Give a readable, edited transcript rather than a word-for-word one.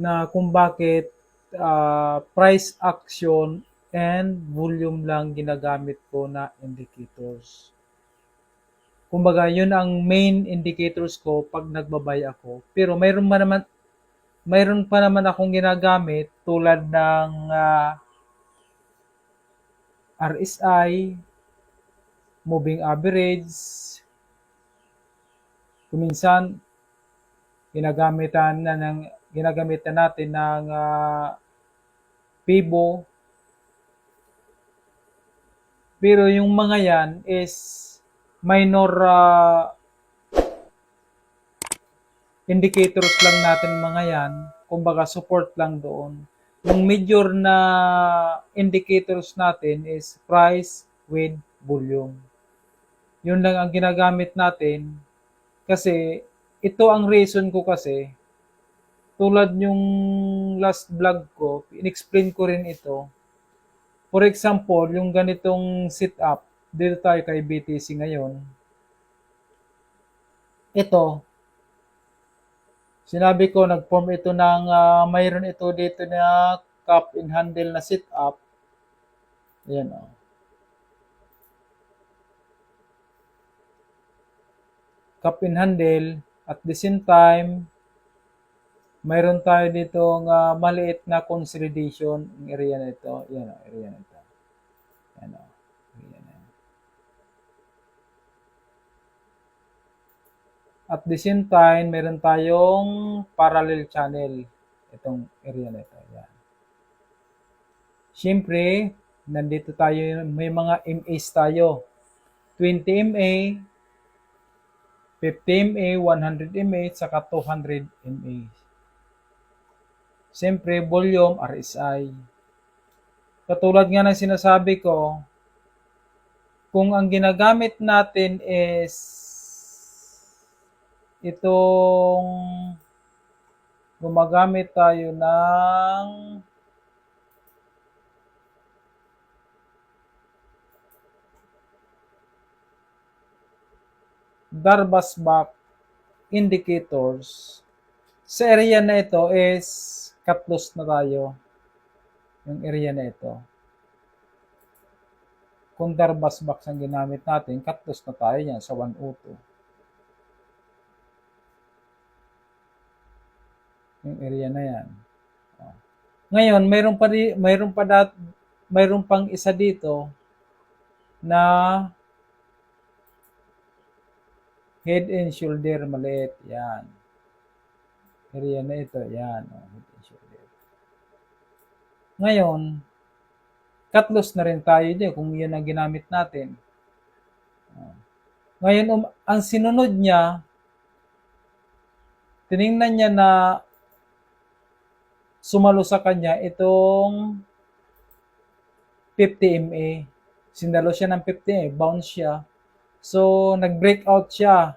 na kung bakit price action and volume lang ginagamit ko na indicators. Kumbaga, yun ang main indicators ko pag nagbabay ako. Pero mayroon pa naman akong ginagamit tulad ng RSI, moving average, kuminsan ginagamitan natin ng Fibo. Pero yung mga yan is minor indicators lang natin mga yan. Kumbaga support lang doon. Yung major na indicators natin is price with volume. Yun lang ang ginagamit natin kasi ito ang reason ko kasi tulad yung last vlog ko, in-explain ko rin ito. For example, yung ganitong sit-up, dito tayo kay BTC ngayon. Ito, sinabi ko, nag-form ito ng, mayroon ito dito na cup and handle na sit-up. Ayan o. Cup and handle. At the same time, mayroon tayo dito maliit na consolidation ng area na ito. Ayan o, area na ito. Ayan o. At the same time, meron tayong parallel channel. Itong area na ito. Ayan. Siyempre, nandito tayo, may mga MAs tayo. 20 MA, 50 MA, 100 MA, saka 200 MA. Siyempre, volume, RSI. Katulad nga ng sinasabi ko, kung ang ginagamit natin is itong gumagamit tayo ng Darvas-Bach indicators, sa area na ito is cut loss na tayo. Yung area na ito. Kung Darvas-Bach ang ginamit natin, cut loss na tayo yan sa 102. Yung area na yan. Ngayon, mayroon pang isa dito na head and shoulder maliit. Yan. Area na ito. Yan. Head and shoulder. Ngayon, cut loss na rin tayo dito kung yan ang ginamit natin. Ngayon, ang sinunod niya, tiningnan niya na sumalo sa kanya itong 50 MA. Sindalo siya ng 50 MA, bounce siya. So, nag-breakout siya.